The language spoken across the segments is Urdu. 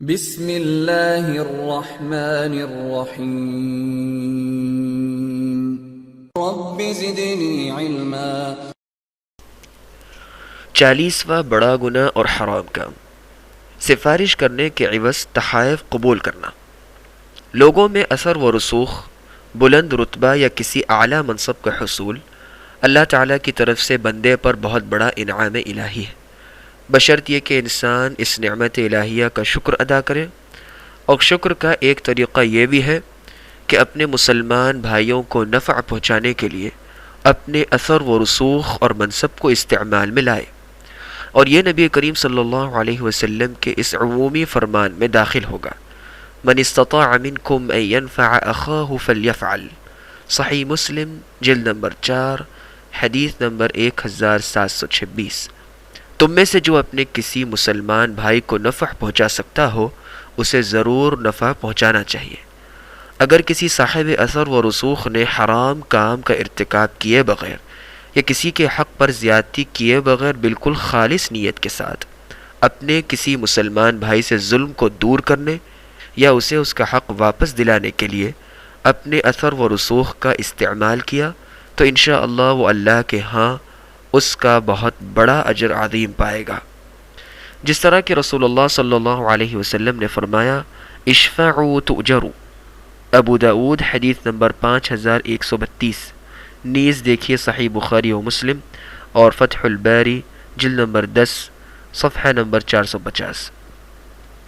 بسم اللہ الرحمن الرحیم رب زدنی علما۔ 40واں بڑا گناہ اور حرام کام، سفارش کرنے کے عوض تحائف قبول کرنا۔ لوگوں میں اثر و رسوخ، بلند رتبہ یا کسی اعلیٰ منصب کا حصول اللہ تعالیٰ کی طرف سے بندے پر بہت بڑا انعام الہی ہے، بشرط یہ کہ انسان اس نعمت الہیہ کا شکر ادا کرے۔ اور شکر کا ایک طریقہ یہ بھی ہے کہ اپنے مسلمان بھائیوں کو نفع پہنچانے کے لیے اپنے اثر و رسوخ اور منصب کو استعمال میں لائے، اور یہ نبی کریم صلی اللہ علیہ وسلم کے اس عمومی فرمان میں داخل ہوگا، من استطاع منکم ان ينفع اخاہ فلیفعل، صحیح مسلم جلد نمبر 4 حدیث نمبر 1726۔ تم میں سے جو اپنے کسی مسلمان بھائی کو نفع پہنچا سکتا ہو اسے ضرور نفع پہنچانا چاہیے۔ اگر کسی صاحب اثر و رسوخ نے حرام کام کا ارتکاب کیے بغیر یا کسی کے حق پر زیادتی کیے بغیر بالکل خالص نیت کے ساتھ اپنے کسی مسلمان بھائی سے ظلم کو دور کرنے یا اسے اس کا حق واپس دلانے کے لیے اپنے اثر و رسوخ کا استعمال کیا تو انشاءاللہ وہ اللہ کے ہاں اس کا بہت بڑا اجر عظیم پائے گا۔ جس طرح کہ رسول اللہ صلی اللہ علیہ وسلم نے فرمایا، اشفعوا تؤجروا، ابو داود حدیث نمبر 5132، نیز دیکھیے صحیح بخاری و مسلم اور فتح الباری جلد نمبر 10 صفحہ نمبر 450۔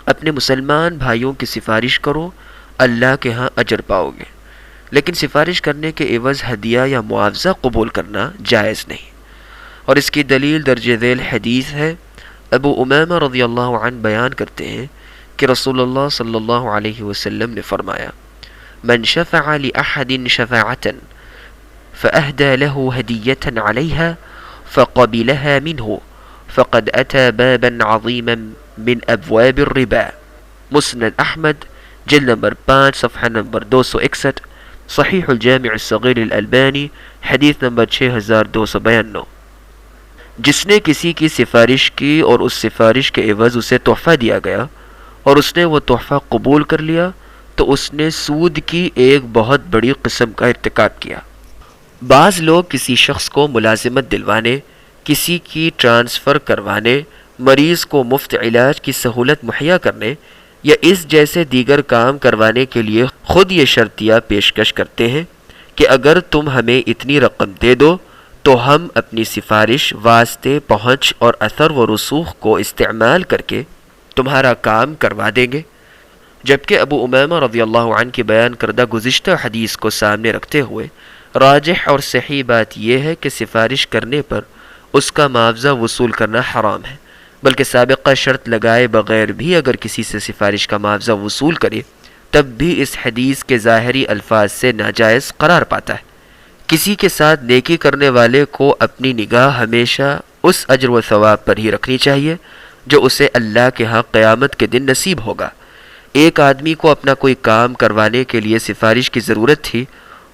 اپنے مسلمان بھائیوں کی سفارش کرو، اللہ کے ہاں اجر پاؤ گے، لیکن سفارش کرنے کے عوض ہدیہ یا معاوضہ قبول کرنا جائز نہیں۔ اور اس کی دلیل درج ذیل حدیث ہے۔ ابو امامہ رضی اللہ عنہ بیان کرتے ہیں کہ رسول اللہ صلی اللہ علیہ وسلم نے فرمایا، من شفع لأحد شفاعة فأهدى له هدية عليها فقبلها منه فقد أتى بابا عظيما من أبواب الربا، مسند احمد جلد نمبر 5 صفحہ نمبر 261، صحیح الجامع الصغیر الالبانی حدیث نمبر 6292۔ جس نے کسی کی سفارش کی اور اس سفارش کے عوض اسے تحفہ دیا گیا اور اس نے وہ تحفہ قبول کر لیا تو اس نے سود کی ایک بہت بڑی قسم کا ارتکاب کیا۔ بعض لوگ کسی شخص کو ملازمت دلوانے، کسی کی ٹرانسفر کروانے، مریض کو مفت علاج کی سہولت مہیا کرنے یا اس جیسے دیگر کام کروانے کے لیے خود یہ شرطیہ پیشکش کرتے ہیں کہ اگر تم ہمیں اتنی رقم دے دو تو ہم اپنی سفارش، واسطے، پہنچ اور اثر و رسوخ کو استعمال کر کے تمہارا کام کروا دیں گے۔ جبکہ ابو امامہ رضی اللہ عنہ کی بیان کردہ گزشتہ حدیث کو سامنے رکھتے ہوئے راجح اور صحیح بات یہ ہے کہ سفارش کرنے پر اس کا معاوضہ وصول کرنا حرام ہے، بلکہ سابقہ شرط لگائے بغیر بھی اگر کسی سے سفارش کا معاوضہ وصول کرے تب بھی اس حدیث کے ظاہری الفاظ سے ناجائز قرار پاتا ہے۔ کسی کے ساتھ نیکی کرنے والے کو اپنی نگاہ ہمیشہ اس اجر و ثواب پر ہی رکھنی چاہیے جو اسے اللہ کے ہاں قیامت کے دن نصیب ہوگا۔ ایک آدمی کو اپنا کوئی کام کروانے کے لیے سفارش کی ضرورت تھی،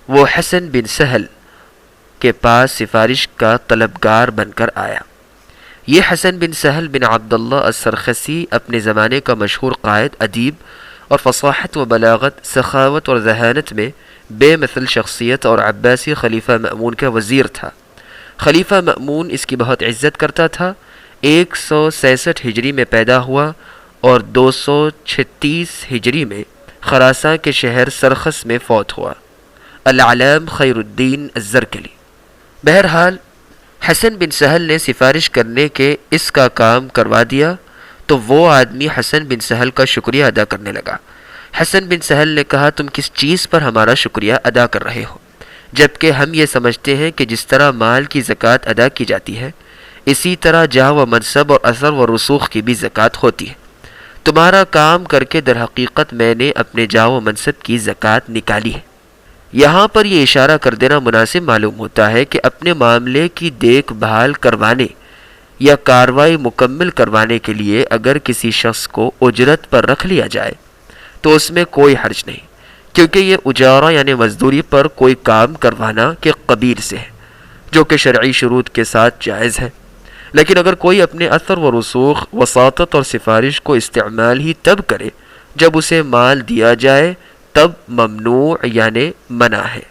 وہ حسن بن سہل کے پاس سفارش کا طلبگار بن کر آیا۔ یہ حسن بن سہل بن عبداللہ السرخسی اپنے زمانے کا مشہور قائد، ادیب اور فصاحت و بلاغت، سخاوت اور ذہانت میں بے مثل شخصیت اور عباسی خلیفہ مأمون کا وزیر تھا۔ خلیفہ مأمون اس کی بہت عزت کرتا تھا۔ 166 ہجری میں پیدا ہوا اور 236 ہجری میں خراساں کے شہر سرخس میں فوت ہوا۔ العلام خیر الدین الزرکلی۔ بہرحال حسن بن سہل نے سفارش کرنے کے اس کا کام کروا دیا تو وہ آدمی حسن بن سہل کا شکریہ ادا کرنے لگا۔ حسن بن سہل نے کہا، تم کس چیز پر ہمارا شکریہ ادا کر رہے ہو؟ جبکہ ہم یہ سمجھتے ہیں کہ جس طرح مال کی زکوٰۃ ادا کی جاتی ہے اسی طرح جاہ و منصب اور اثر و رسوخ کی بھی زکوٰۃ ہوتی ہے۔ تمہارا کام کر کے در حقیقت میں نے اپنے جاہ و منصب کی زکوٰۃ نکالی ہے۔ یہاں پر یہ اشارہ کر دینا مناسب معلوم ہوتا ہے کہ اپنے معاملے کی دیکھ بھال کروانے یا کارروائی مکمل کروانے کے لیے اگر کسی شخص کو اجرت پر رکھ لیا جائے تو اس میں کوئی حرج نہیں، کیونکہ یہ اجارہ یعنی مزدوری پر کوئی کام کروانا کے قبیل سے ہے جو کہ شرعی شروط کے ساتھ جائز ہے۔ لیکن اگر کوئی اپنے اثر و رسوخ، وساطت اور سفارش کو استعمال ہی تب کرے جب اسے مال دیا جائے، تب ممنوع یعنی منع ہے۔